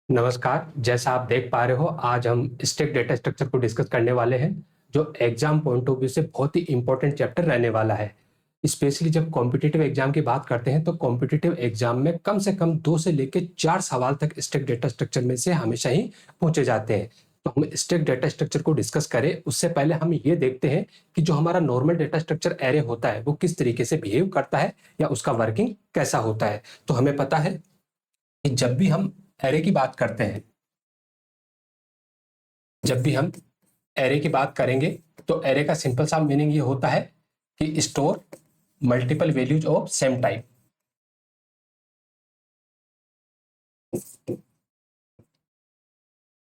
नमस्कार, जैसा आप देख पा रहे हो आज हम स्टैक डेटा स्ट्रक्चर को डिस्कस करने वाले हैं, जो एग्ज़ाम पॉइंट ऑफ व्यू से बहुत ही इम्पोर्टेंट चैप्टर रहने वाला है। स्पेशली जब कॉम्पिटिटिव एग्ज़ाम की बात करते हैं, तो कॉम्पिटिटिव एग्ज़ाम में कम से कम 2 से लेके 4 सवाल तक स्टैक डेटा स्ट्रक्चर में से हमेशा ही पूछे जाते हैं। तो हम स्टैक डेटा स्ट्रक्चर को डिस्कस करें, उससे पहले हम ये देखते हैं कि जो हमारा नॉर्मल डेटा स्ट्रक्चर एरे होता है, वो किस तरीके से बिहेव करता है या उसका वर्किंग कैसा होता है। तो हमें पता है कि जब भी हम एरे की बात करेंगे तो एरे का सिंपल सा मीनिंग ये होता है कि store multiple values of same type.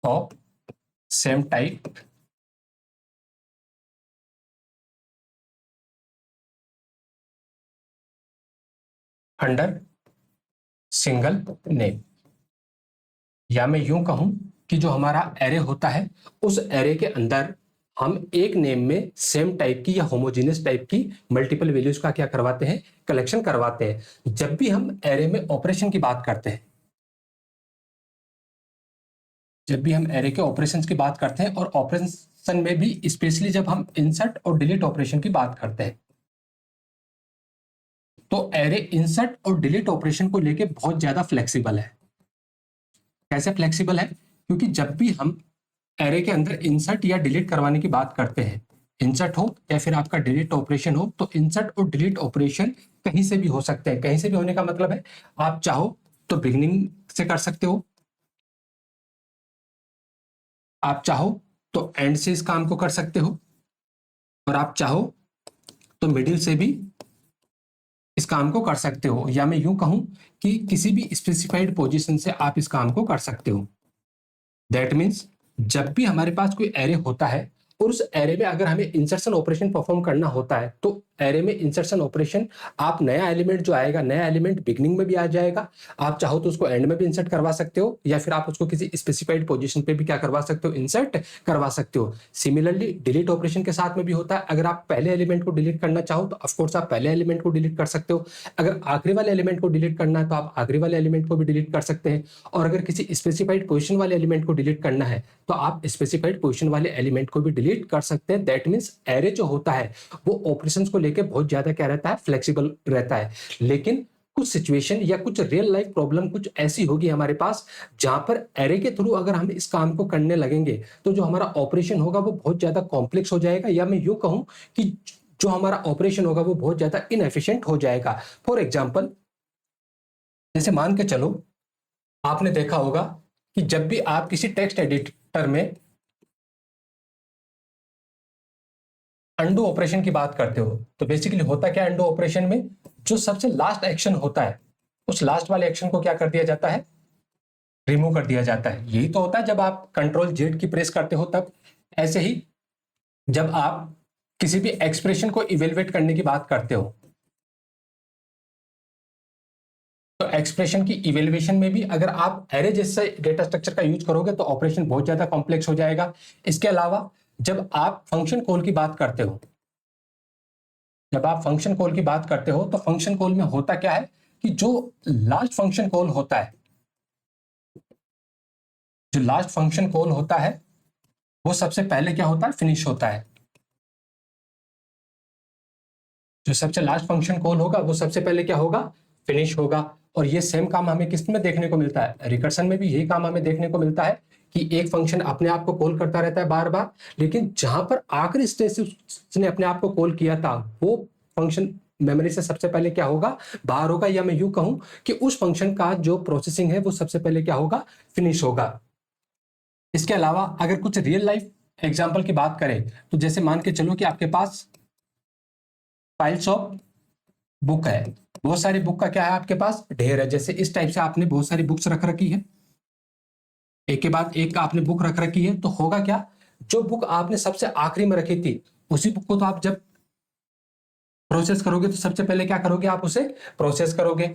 Of same type under single name, या मैं यूं कहूं कि जो हमारा एरे होता है उस एरे के अंदर हम एक नेम में सेम टाइप की या होमोजेनियस टाइप की मल्टीपल वैल्यूज का क्या करवाते हैं, कलेक्शन करवाते हैं। जब भी हम एरे में ऑपरेशन की बात करते हैं, जब भी हम एरे के ऑपरेशंस की बात करते हैं और ऑपरेशन में भी स्पेशली जब हम इंसर्ट और डिलीट ऑपरेशन की बात करते हैं, तो एरे इंसर्ट और डिलीट ऑपरेशन को लेके बहुत ज्यादा फ्लेक्सिबल है। कैसे फ्लेक्सिबल है? क्योंकि जब भी हम एरे के अंदर इंसर्ट या डिलीट करवाने की बात करते हैं, इंसर्ट हो या फिर आपका डिलीट ऑपरेशन हो, तो इंसर्ट और डिलीट ऑपरेशन कहीं से भी हो सकते हैं। कहीं से भी होने का मतलब है आप चाहो तो बिगिनिंग से कर सकते हो, आप चाहो तो एंड से इस काम को कर सकते हो, और आप चाहो तो मिडिल से भी इस काम को कर सकते हो, या मैं यूं कहूं कि किसी भी स्पेसिफाइड पोजीशन से आप इस काम को कर सकते हो। दैट मीन्स जब भी हमारे पास कोई एरे होता है और उस एरे में अगर हमें इंसर्शन ऑपरेशन परफॉर्म करना होता है, तो एरे में इंसर्शन ऑपरेशन आप नया एलिमेंट जो आएगा, नया एलिमेंट बिगनिंग में भी आ जाएगा, आप चाहो तो उसको एंड में भी इंसर्ट करवा सकते हो, या फिर आप उसको किसी स्पेसिफाइड पोजीशन पे भी क्या करवा सकते हो, इंसर्ट करवा सकते हो। सिमिलरली डिलीट ऑपरेशन के साथ में भी होता है। अगर आप पहले एलिमेंट को डिलीट करना चाहो तो ऑफकोर्स आप पहले एलिमेंट को डिलीट कर सकते हो, अगर आखिरी वाले एलिमेंट को डिलीट करना है तो आप आखिरी वाले एलिमेंट को भी डिलीट कर सकते हैं, और अगर किसी स्पेसिफाइड पोजीशन वाले एलिमेंट को डिलीट करना है तो आप स्पेसिफाइड पोजीशन वाले एलिमेंट को भी डिलीट कर सकते हैं। दैट मीन्स एरे जो होता है वो ऑपरेशंस को लेके बहुत ज्यादा क्या रहता है, फ्लेक्सिबल रहता है। लेकिन कुछ सिचुएशन या कुछ रियल लाइफ प्रॉब्लम कुछ ऐसी होगी हमारे पास, जहां पर एरे के थ्रू अगर हम इस काम को करने लगेंगे तो जो हमारा ऑपरेशन होगा वो बहुत ज्यादा कॉम्प्लेक्स हो जाएगा, या मैं यूं कहूं कि जो हमारा ऑपरेशन होगा वो बहुत ज्यादा इनएफिशिएंट हो जाएगा। फॉर एग्जाम्पल, जैसे मान के चलो, आपने देखा होगा कि जब भी आप किसी टेक्स्ट एडिटर में अंडू ऑपरेशन की बात करते हो, तो बेसिकली होता क्या है, अंडू ऑपरेशन में जो सबसे लास्ट एक्शन होता है उस लास्ट वाले एक्शन को क्या कर दिया जाता है, रिमूव कर दिया जाता है। यही तो होता है जब आप कंट्रोल जेड की प्रेस करते हो तब। ऐसे ही जब आप किसी भी एक्सप्रेशन को इवेलुएट करने की बात करते हो, तो एक्सप्रेशन की इवेल्युएशन में भी अगर आप एरे जैसे डेटा स्ट्रक्चर का यूज करोगे तो ऑपरेशन बहुत ज्यादा कॉम्प्लेक्स हो जाएगा। इसके अलावा जब आप फंक्शन कॉल की बात करते हो, जब आप फंक्शन कॉल की बात करते हो तो फंक्शन कॉल में होता क्या है कि जो लास्ट फंक्शन कॉल होता है, जो लास्ट फंक्शन कॉल होता है वो सबसे पहले क्या होता है, फिनिश होता है। जो सबसे लास्ट फंक्शन कॉल होगा वो सबसे पहले क्या होगा, फिनिश होगा। और ये सेम काम हमें किस में देखने को मिलता है, रिकर्सन में भी यही काम हमें देखने को मिलता है कि एक फंक्शन अपने आप को कॉल करता रहता है बार बार, लेकिन जहां पर आखिरी स्टेज से उसने अपने आप को कॉल किया था वो फंक्शन मेमोरी से सबसे पहले क्या होगा, बाहर होगा, या मैं यूं कहूं कि उस फंक्शन का जो प्रोसेसिंग है वो सबसे पहले क्या होगा, फिनिश होगा। इसके अलावा अगर कुछ रियल लाइफ एग्जाम्पल की बात करें, तो जैसे मान के चलो कि आपके पास फाइल्स ऑफ बुक है, बहुत सारी बुक का क्या है आपके पास, ढेर है। जैसे इस टाइप से आपने बहुत सारी बुक्स रख रखी है, एक के बाद एक आपने बुक रख रखी है, तो होगा क्या, जो बुक आपने सबसे आखिरी में रखी थी उसी बुक को तो आप जब प्रोसेस करोगे तो सबसे पहले क्या करोगे, आप उसे प्रोसेस करोगे।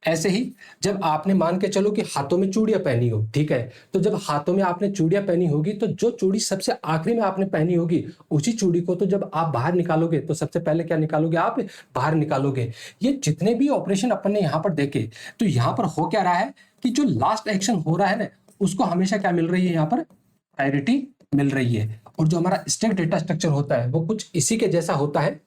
ऐसे ही जब आपने मान के चलो कि हाथों में चूड़ियां पहनी हो, ठीक है, तो जब हाथों में आपने चूड़ियां पहनी होगी तो जो चूड़ी सबसे आखिरी में आपने पहनी होगी उसी चूड़ी को तो जब आप बाहर निकालोगे तो सबसे पहले क्या निकालोगे, आप बाहर निकालोगे। ये जितने भी ऑपरेशन अपन ने यहाँ पर देखे, तो यहाँ पर हो क्या रहा है कि जो लास्ट एक्शन हो रहा है ना, उसको हमेशा क्या मिल रही है, यहाँ पर प्रायोरिटी मिल रही है। और जो हमारा स्टैक डेटा स्ट्रक्चर होता है वो कुछ इसी के जैसा होता है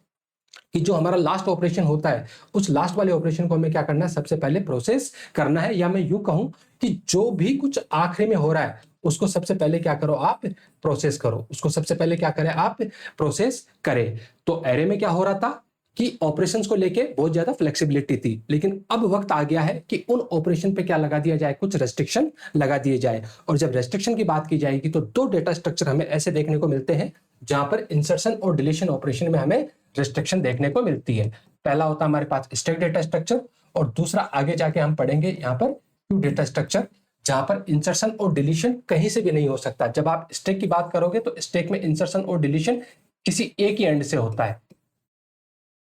कि जो हमारा लास्ट ऑपरेशन होता है उस लास्ट वाले ऑपरेशन को हमें क्या करना है, सबसे पहले प्रोसेस करना है। या मैं यूं कहूं कि जो भी कुछ आखिरी में हो रहा है उसको सबसे पहले क्या करो, आप प्रोसेस करो। उसको सबसे पहले क्या करें, आप प्रोसेस करें। तो एरे में क्या हो रहा था कि ऑपरेशंस को लेके बहुत ज्यादा फ्लेक्सिबिलिटी थी, लेकिन अब वक्त आ गया है कि उन ऑपरेशन पे क्या लगा दिया जाए, कुछ रेस्ट्रिक्शन लगा दिए जाए। और जब रेस्ट्रिक्शन की बात की जाएगी तो दो डेटा स्ट्रक्चर हमें ऐसे देखने को मिलते हैं जहां पर इंसर्शन और डिलीशन ऑपरेशन में हमें रेस्ट्रिक्शन देखने को मिलती है। पहला होता है हमारे पास स्टैक डेटा स्ट्रक्चर, और दूसरा आगे जाके हम पढ़ेंगे यहाँ पर क्यू डेटा स्ट्रक्चर, जहां पर इंसर्शन और डिलीशन कहीं से भी नहीं हो सकता। जब आप स्टैक की बात करोगे तो स्टैक में इंसर्शन और डिलीशन किसी एक ही एंड से होता है,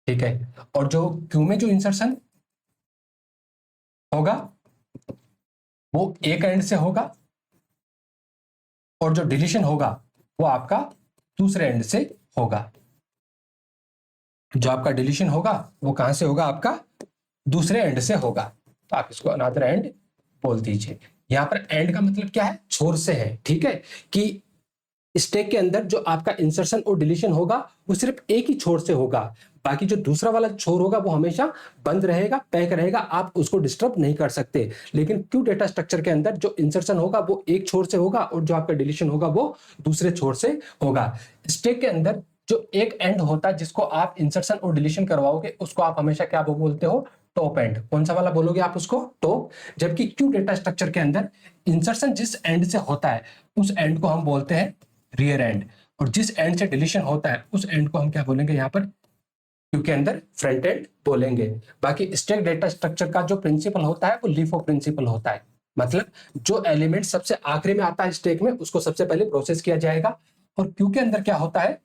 ठीक है। और जो क्यू में जो इंसर्शन होगा वो एक एंड से होगा, और जो डिलीशन होगा वो आपका दूसरे एंड से होगा। जो आपका डिलीशन होगा वो कहां से होगा, आपका दूसरे एंड से होगा। तो आप इसको अनदर एंड बोल दीजिए। यहां पर एंड का मतलब क्या है, छोर से है, ठीक है। कि स्टैक के अंदर जो आपका इंसर्शन और डिलीशन होगा वो सिर्फ एक ही छोर से होगा, बाकी जो दूसरा वाला छोर होगा वो हमेशा बंद रहेगा, पैक रहेगा, आप उसको डिस्टर्ब नहीं कर सकते। लेकिन क्यू डेटा स्ट्रक्चर के अंदर जो इंसर्शन होगा वो एक छोर से होगा, और जो आपका डिलीशन होगा वो दूसरे छोर से होगा। स्टैक के अंदर जो एक एंड होता है जिसको आप इंसर्शन और डिलीशन करवाओगे उसको आप हमेशा क्या बोलते हो, टॉप एंड। कौन सा वाला बोलोगे आप उसको, टॉप। जबकि क्यू डेटा स्ट्रक्चर के अंदर इंसर्शन जिस एंड से होता है उस एंड को हम बोलते हैं रियर एंड, और जिस एंड से डिलीशन होता है उस एंड को हम क्या बोलेंगे यहाँ पर क्यू के अंदर फ्रंट एंड बोलेंगे। बाकी स्टैक डेटा स्ट्रक्चर का जो प्रिंसिपल होता है वो लीफो प्रिंसिपल होता है, मतलब जो एलिमेंट सबसे आखिरी में आता है स्टैक में उसको सबसे पहले प्रोसेस किया जाएगा। और क्यू के अंदर क्या होता है,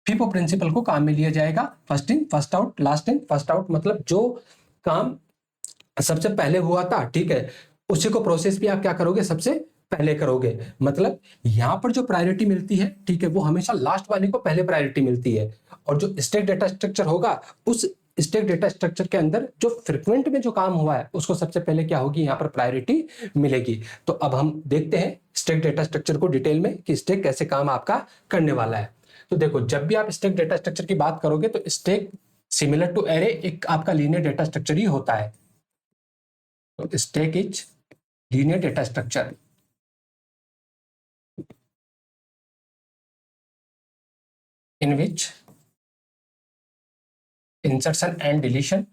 फीफो प्रिंसिपल को काम में लिया जाएगा, first in first out, last in first out. मतलब जो काम सबसे पहले हुआ था, ठीक है, उसी को प्रोसेस भी आप क्या करोगे, सबसे पहले करोगे। मतलब यहां पर जो प्रायोरिटी मिलती है, ठीक है, वो हमेशा लास्ट वाले को पहले प्रायोरिटी मिलती है। और जो स्टैक डेटा स्ट्रक्चर होगा उस स्टैक डेटा स्ट्रक्चर के अंदर जो फ्रीक्वेंट में जो काम हुआ है उसको सबसे पहले क्या होगी, यहाँ पर प्रायोरिटी मिलेगी। तो अब हम देखते हैं स्टैक डेटा स्ट्रक्चर को डिटेल में कि स्टैक कैसे काम आपका करने वाला है। तो देखो, जब भी आप स्टैक डेटा स्ट्रक्चर की बात करोगे तो स्टैक सिमिलर टू एरे एक आपका लीनियर डेटा स्ट्रक्चर ही होता है। तो stack is linear data structure in which insertion and deletion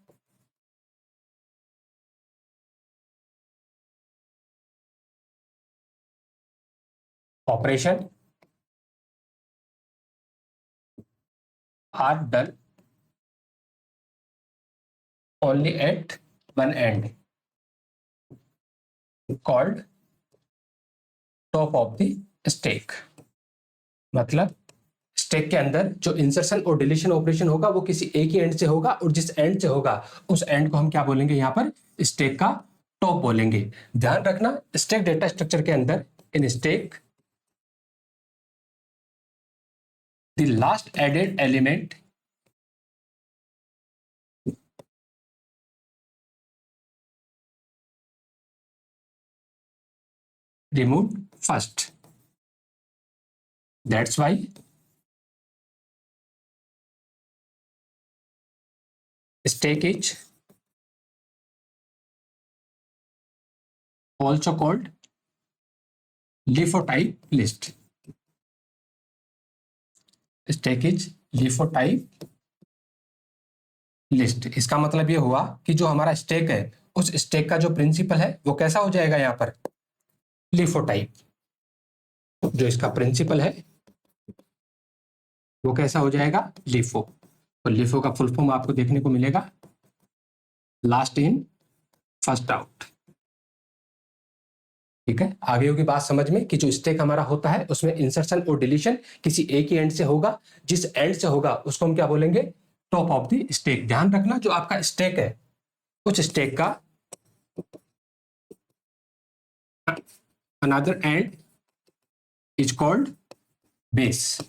operation are done only at one end called top of the stack। मतलब स्टैक के अंदर जो इंसर्शन और डिलीशन ऑपरेशन होगा वो किसी एक ही एंड से होगा, और जिस एंड से होगा उस एंड को हम क्या बोलेंगे, यहाँ पर स्टैक का टॉप बोलेंगे। ध्यान रखना, स्टैक डेटा स्ट्रक्चर के अंदर in stack the last added element removed first, that's why stack is also called LIFO type list। stack is LIFO type list। इसका मतलब ये हुआ कि जो हमारा स्टैक है उस स्टैक का जो प्रिंसिपल है वो कैसा हो जाएगा, यहाँ पर LIFO टाइप। जो इसका प्रिंसिपल है वो कैसा हो जाएगा, LIFO। तो LIFO का फुल फॉर्म आपको देखने को मिलेगा लास्ट इन फर्स्ट आउट। ठीक है, आगे होगी बात समझ में कि जो स्टैक हमारा होता है उसमें इंसर्शन और डिलीशन किसी एक ही एंड से होगा, जिस एंड से होगा उसको हम क्या बोलेंगे, टॉप ऑफ द स्टैक। ध्यान रखना, जो आपका स्टैक है उस स्टैक का another and is called base.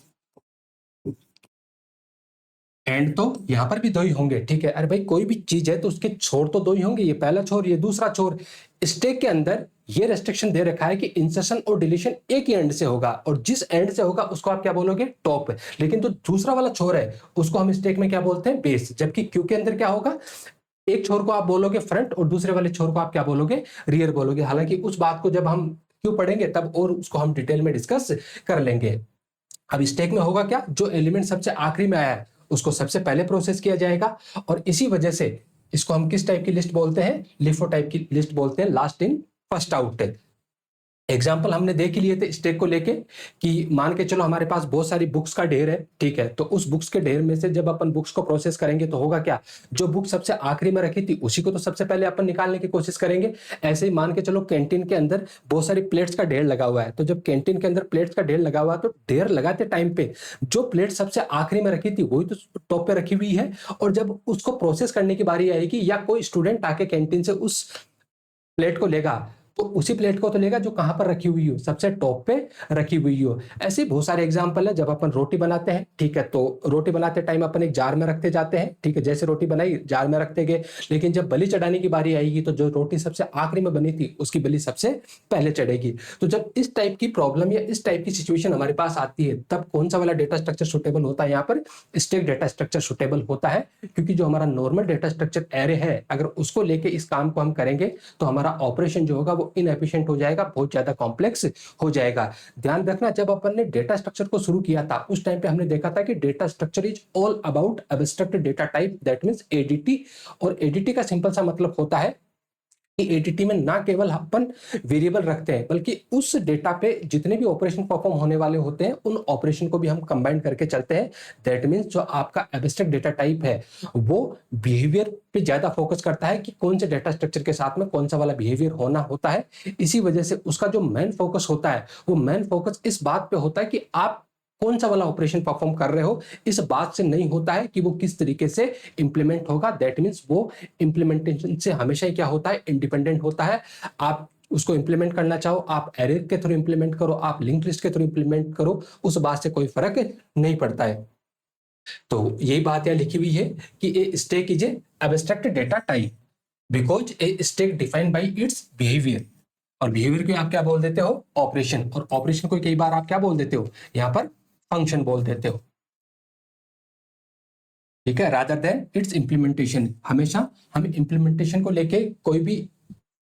And तो यहां पर भी दो ही होंगे, ठीक है। अरे भाई, कोई भी चीज है तो उसके छोर तो दो ही होंगे, ये पहला छोर ये दूसरा छोर। स्टैक के अंदर ये रेस्ट्रिक्शन दे रखा है कि इंसर्शन और डिलीशन एक ही एंड से होगा, और जिस एंड से होगा उसको आप क्या बोलोगे, टॉप। लेकिन जो दूसरा वाला छोर है उसको हम स्टैक में क्या बोलते हैं, बेस। जबकि क्यू के अंदर क्या होगा, एक छोर को आप बोलोगे फ्रंट और दूसरे वाले छोर को आप क्या बोलोगे, रियर बोलोगे। हालांकि उस बात को जब हम क्यों पढ़ेंगे तब और उसको हम डिटेल में डिस्कस कर लेंगे। अब स्टैक में होगा क्या, जो एलिमेंट सबसे आखिरी में आया है उसको सबसे पहले प्रोसेस किया जाएगा, और इसी वजह से इसको हम किस टाइप की लिस्ट बोलते हैं, लिफो टाइप की लिस्ट बोलते हैं, last in first out. Example हमने देख लिए थे स्टैक को लेके कि मान के चलो हमारे पास बहुत सारी बुक्स का ढेर है, ठीक है, तो उस बुक्स के ढेर में से जब अपन बुक्स को प्रोसेस करेंगे तो होगा क्या, जो बुक सबसे आखिरी में रखी थी उसी को तो सबसे पहले अपन निकालने की कोशिश करेंगे। ऐसे ही मान के चलो कैंटीन के अंदर बहुत सारी प्लेट्स का ढेर लगा हुआ है, तो जब कैंटीन के अंदर प्लेट्स का ढेर लगा हुआ है तो ढेर लगाते टाइम पे जो प्लेट सबसे आखिरी में रखी थी वही तो टॉप पे रखी हुई है, और जब उसको प्रोसेस करने की बारी आएगी या कोई स्टूडेंट आके कैंटीन से उस प्लेट को लेगा तो उसी प्लेट को तो लेगा जो कहां पर रखी हुई हो, सबसे टॉप पे रखी हुई हो। ऐसे बहुत सारे एग्जांपल है, जब अपन रोटी बनाते हैं, ठीक है, तो रोटी बनाते टाइम अपन एक जार में रखते जाते हैं, ठीक है, जैसे रोटी बनाई जार में रखते गए, लेकिन जब बलि चढ़ाने की बारी आएगी तो जो रोटी सबसे आखिरी में बनी थी उसकी बलि सबसे पहले चढ़ेगी। तो जब इस टाइप की प्रॉब्लम या इस टाइप की सिचुएशन हमारे पास आती है तब कौन सा वाला डेटा स्ट्रक्चर सुटेबल होता है, यहाँ पर स्टैक डेटा स्ट्रक्चर सुटेबल होता है, क्योंकि जो हमारा नॉर्मल डेटा स्ट्रक्चर एरे है अगर उसको लेके इस काम को हम करेंगे तो हमारा ऑपरेशन जो होगा वो इनएफिशिएंट हो जाएगा, बहुत ज्यादा कॉम्प्लेक्स हो जाएगा। ध्यान रखना, जब अपन ने डेटा स्ट्रक्चर को शुरू किया था उस टाइम पे हमने देखा था कि data structure is all about abstract data type, that means ADT. और एडीटी का सिंपल सा मतलब होता है कि एडीटी में ना केवल अपन वेरिएबल रखते हैं बल्कि उस डेटा पे जितने भी ऑपरेशन परफॉर्म होने वाले होते हैं उन ऑपरेशन को भी हम कंबाइन करके चलते हैं। दैट मींस जो आपका एब्स्ट्रैक्ट डेटा टाइप है वो बिहेवियर पे ज्यादा फोकस करता है कि कौन से डेटा स्ट्रक्चर के साथ में कौन सा वाला बिहेवियर होना होता है। इसी वजह से उसका जो मेन फोकस होता है वो मेन फोकस इस बात पे होता है कि आप कौन सा वाला ऑपरेशन परफॉर्म कर रहे हो, इस बात से नहीं होता है कि वो किस तरीके से इंप्लीमेंट होगा। दैट मींस वो इंप्लीमेंटेशन से हमेशा ही क्या होता है, इंडिपेंडेंट होता है। आप उसको इंप्लीमेंट करना चाहो, आप एरे के थ्रू इंप्लीमेंट करो, आप लिंक लिस्ट के थ्रू इंप्लीमेंट करो, उस बात से कोई फर्क नहीं पड़ता है। तो यही बात यहाँ लिखी हुई है कि ए stack is a abstract data type because A stack defined by it's behaviour. और बिहेवियर को आप क्या बोल देते हो, ऑपरेशन। और ऑपरेशन को कई बार आप क्या बोल देते हो, यहाँ पर फंक्शन बोल देते हो, ठीक है, रादर देन इट्स इंप्लीमेंटेशन। हमेशा हम इंप्लीमेंटेशन को लेके कोई भी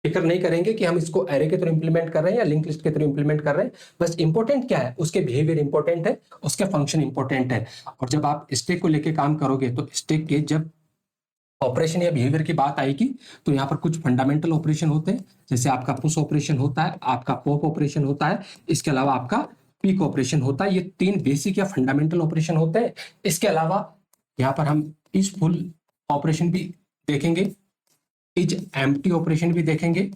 फिक्र नहीं करेंगे कि हम इसको एरे के थ्रू इंप्लीमेंट कर रहे हैं या लिंक लिस्ट के थ्रू इंप्लीमेंट कर रहे हैं। बस इंपॉर्टेंट क्या है, उसके बिहेवियर इंपॉर्टेंट है, उसके फंक्शन इंपॉर्टेंट है। और जब आप स्टैक को लेके काम करोगे तो स्टैक के जब ऑपरेशन या बिहेवियर की बात आएगी तो यहाँ पर कुछ फंडामेंटल ऑपरेशन होते हैं, जैसे आपका पुश ऑपरेशन होता है, आपका पॉप ऑपरेशन होता है, इसके अलावा आपका पीक ऑपरेशन होता है। ये तीन बेसिक या फंडामेंटल ऑपरेशन होते हैं। इसके अलावा यहाँ पर हम इज फुल ऑपरेशन भी देखेंगे, इज एम्प्टी ऑपरेशन भी देखेंगे,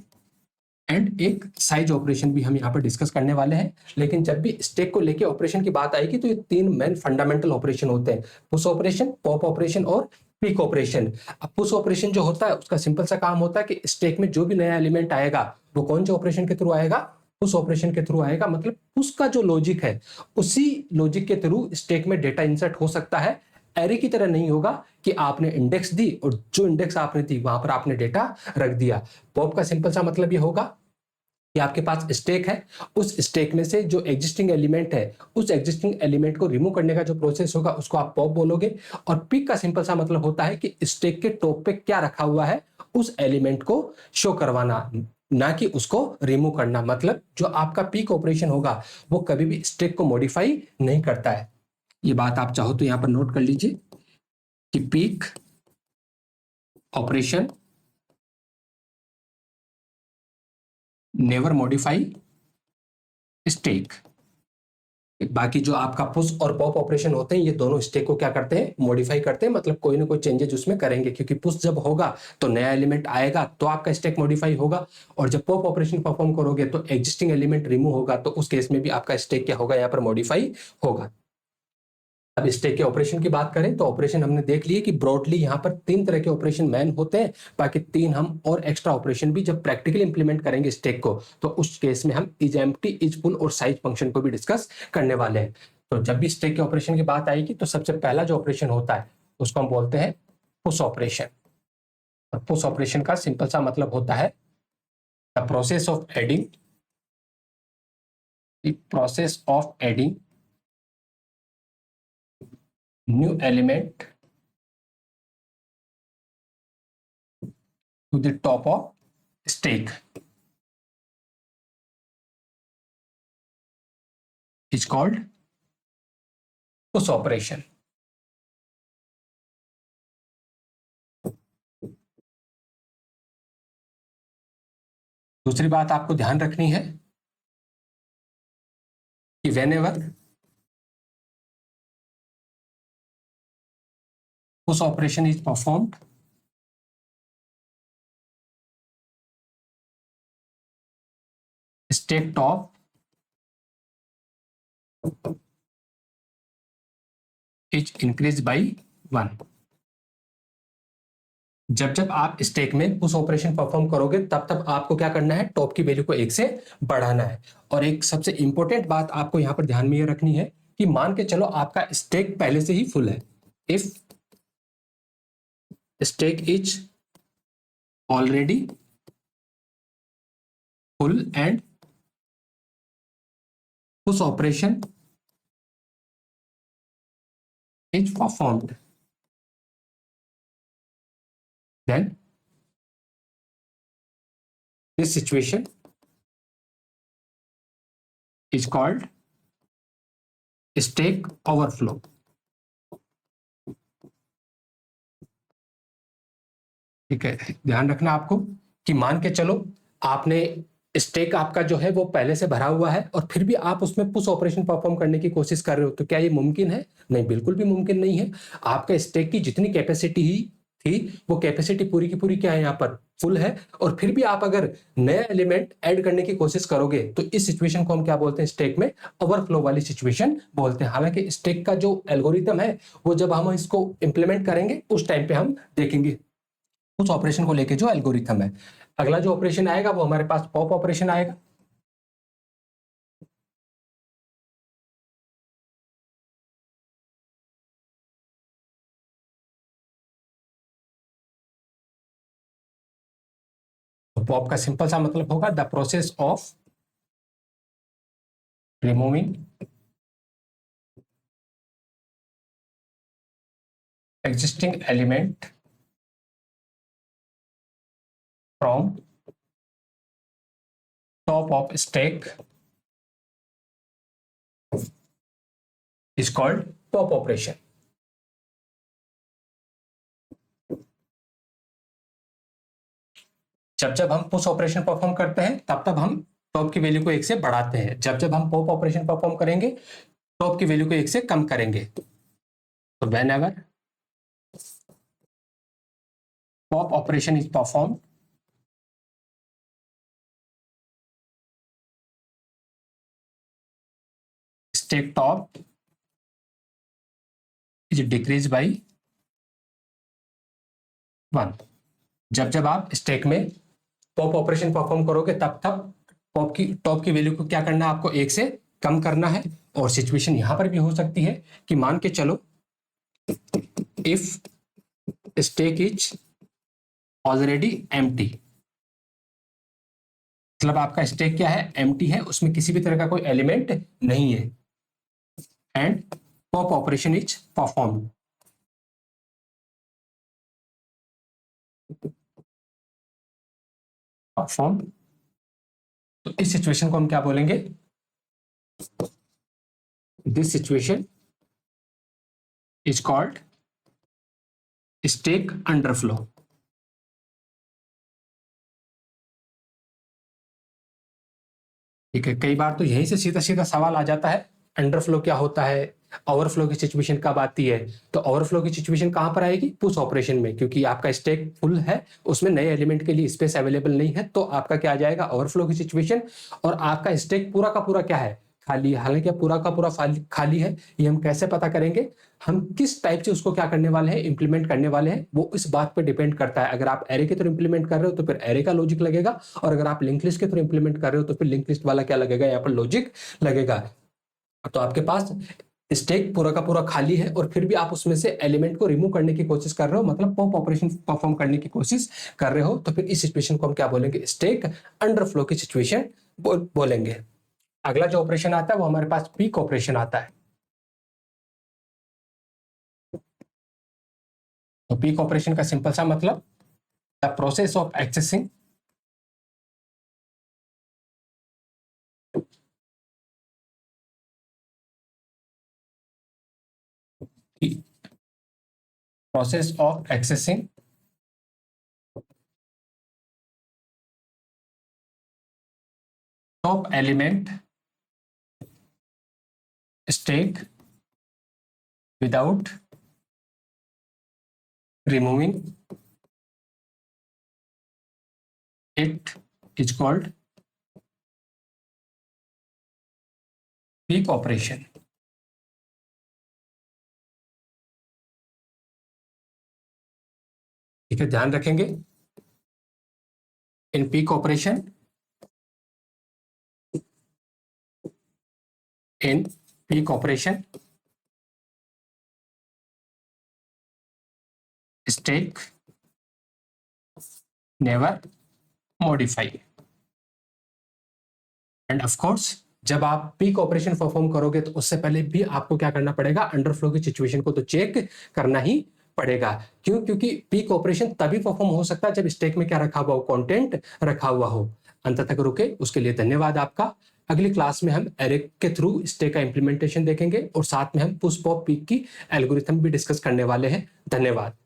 एंड एक साइज ऑपरेशन भी हम यहाँ पर डिस्कस करने वाले हैं। लेकिन जब भी स्टैक को लेके ऑपरेशन की बात आएगी तो ये तीन मेन फंडामेंटल ऑपरेशन होते हैं, पुश ऑपरेशन, पॉप ऑपरेशन और पीक ऑपरेशन। अब पुश ऑपरेशन जो होता है उसका सिंपल सा काम होता है कि स्टैक में जो भी नया एलिमेंट आएगा वो कौन से ऑपरेशन के थ्रू आएगा, पुश ऑपरेशन के थ्रू आएगा। मतलब पुश का जो लॉजिक है उसी लॉजिक के थ्रू स्टैक में डेटा इंसर्ट हो सकता है। एरे की तरह नहीं होगा कि आपने इंडेक्स दी और जो इंडेक्स आपने दी वहां पर आपने डेटा रख दिया। पॉप का सिंपल सा मतलब ये होगा कि आपके पास स्टैक है, उस स्टैक में से जो एग्जिस्टिंग एलिमेंट है उस एग्जिस्टिंग एलिमेंट को रिमूव करने का जो प्रोसेस होगा उसको आप पॉप बोलोगे। और पिक का सिंपल सा मतलब होता है कि स्टैक के टॉप पे क्या रखा हुआ है उस एलिमेंट को शो करवाना, ना कि उसको रिमूव करना। मतलब जो आपका पिक ऑपरेशन होगा वो कभी भी स्टैक को मॉडिफाई नहीं करता है। ये बात आप चाहो तो यहां पर नोट कर लीजिए कि peek operation never modify stack. बाकी जो आपका पुश और पॉप ऑपरेशन होते हैं ये दोनों स्टैक को क्या करते हैं, मॉडिफाई करते हैं। मतलब कोई ना कोई चेंजेस उसमें करेंगे, क्योंकि पुश जब होगा तो नया एलिमेंट आएगा तो आपका स्टैक मॉडिफाई होगा, और जब पॉप ऑपरेशन परफॉर्म करोगे तो एग्जिस्टिंग एलिमेंट रिमूव होगा, तो उस केस में भी आपका स्टैक क्या होगा, यहाँ पर मॉडिफाई होगा। अब स्टैक के ऑपरेशन की बात करें तो ऑपरेशन हमने देख लिए कि ब्रॉडली यहाँ पर तीन तरह के ऑपरेशन मैन होते हैं। बाकी तीन हम और एक्स्ट्रा ऑपरेशन भी जब प्रैक्टिकली इंप्लीमेंट करेंगे स्टैक को तो उस केस में हम इज एम्प्टी, इज फुल और साइज फंक्शन को भी डिस्कस करने वाले हैं। तो जब भी स्टैक के ऑपरेशन की बात आएगी तो सबसे पहला जो ऑपरेशन होता है उसको हम बोलते हैं पुश ऑपरेशन। और पुश ऑपरेशन का सिंपल सा मतलब होता है the process of adding new element to the top of stack is called push operation. दूसरी बात आपको ध्यान रखनी है कि whenever push operation is performed, stack top is increased by 1. जब जब आप स्टैक में पुश ऑपरेशन परफॉर्म करोगे तब तब आपको क्या करना है, टॉप की वैल्यू को 1 से बढ़ाना है. और एक सबसे इंपॉर्टेंट बात आपको यहां पर ध्यान में ये रखनी है कि मान के चलो आपका स्टैक पहले से ही फुल है. If stack is already full and push operation is performed, then this situation is called stack overflow. ठीक है, ध्यान रखना आपको कि मान के चलो आपने स्टैक आपका जो है वो पहले से भरा हुआ है और फिर भी आप उसमें पुश ऑपरेशन परफॉर्म करने की कोशिश कर रहे हो, तो क्या ये मुमकिन है? नहीं, बिल्कुल भी मुमकिन नहीं है. आपका स्टैक की जितनी कैपेसिटी ही थी वो कैपेसिटी पूरी की पूरी क्या है, यहाँ पर फुल है. और फिर भी आप अगर नया एलिमेंट ऐड करने की कोशिश करोगे तो इस सिचुएशन को हम क्या बोलते हैं, स्टैक में ओवरफ्लो वाली सिचुएशन बोलते हैं. हालांकि स्टैक का जो एल्गोरिथम है वो जब हम इसको इंप्लीमेंट करेंगे उस टाइम पे हम देखेंगे उस ऑपरेशन को लेके जो एल्गोरिथम है. अगला जो ऑपरेशन आएगा वो हमारे पास पॉप ऑपरेशन आएगा. तो पॉप का सिंपल सा मतलब होगा the process of removing existing element from top of stack is called pop operation. जब जब हम पुश ऑपरेशन परफॉर्म करते हैं तब तब हम टॉप की वैल्यू को 1 से बढ़ाते हैं. जब जब हम पॉप ऑपरेशन परफॉर्म करेंगे टॉप की वैल्यू को 1 से कम करेंगे. तो whenever pop operation is performed, stack top is decreased by 1. जब जब आप स्टैक में पॉप ऑपरेशन परफॉर्म करोगे तब तब टॉप की वैल्यू को क्या करना है, आपको 1 से कम करना है. और सिचुएशन यहां पर भी हो सकती है कि मान के चलो if stack is already empty, मतलब आपका स्टैक क्या है, एम्प्टी है, उसमें किसी भी तरह का कोई एलिमेंट नहीं है. And pop operation is performed. तो इस सिचुएशन को हम क्या बोलेंगे, this situation is called stack underflow. ठीक है, कई बार तो यहीं से सीधा सीधा सवाल आ जाता है अंडरफ्लो क्या होता है, ओवरफ्लो की सिचुएशन कब आती है. तो ओवरफ्लो की सिचुएशन कहां पर आएगी, पुश ऑपरेशन में, क्योंकि आपका स्टैक फुल है, उसमें नए एलिमेंट के लिए स्पेस अवेलेबल नहीं है, तो आपका क्या आ जाएगा, ओवरफ्लो की सिचुएशन. और आपका स्टैक पूरा का पूरा क्या है, खाली. हालांकि पूरा का पूरा खाली है, ये हम कैसे पता करेंगे, हम किस टाइप से उसको क्या करने वाले हैं, इंप्लीमेंट करने वाले हैं, वो इस बात पर डिपेंड करता है. अगर आप एरे के थ्रू इंप्लीमेंट कर रहे हो तो फिर एरे का लॉजिक लगेगा, और अगर आप लिंक लिस्ट के थ्रू इंप्लीमेंट कर रहे हो तो फिर लिंक लिस्ट वाला क्या लगेगा, यहाँ पर लॉजिक लगेगा. तो आपके पास स्टैक पूरा का पूरा खाली है और फिर भी आप उसमें से एलिमेंट को रिमूव करने की कोशिश कर रहे हो, मतलब पॉप ऑपरेशन परफॉर्म करने की कोशिश कर रहे हो, तो फिर इस सिचुएशन को हम क्या बोलेंगे, स्टैक अंडरफ्लो की सिचुएशन बोलेंगे। अगला जो ऑपरेशन आता है वो हमारे पास पीक ऑपरेशन आता है। तो पीक ऑपरेशन का सिंपल सा मतलब the process of accessing top element stack without removing it is called peak operation। ठीक है, ध्यान रखेंगे in peak operation, in peak operation stack never modify। End of course जब आप पीक ऑपरेशन परफॉर्म करोगे तो उससे पहले भी आपको क्या करना पड़ेगा, अंडरफ्लो की सिचुएशन को तो चेक करना ही पड़ेगा। क्यों? क्योंकि पीक ऑपरेशन तभी परफॉर्म हो सकता है जब स्टैक में क्या रखा हुआ हो, कंटेंट रखा हुआ हो। अंत तक रुके, उसके लिए धन्यवाद आपका। अगली क्लास में हम एरे के थ्रू स्टैक का इंप्लीमेंटेशन देखेंगे और साथ में हम पुश पॉप पीक की एल्गोरिथम भी डिस्कस करने वाले हैं। धन्यवाद।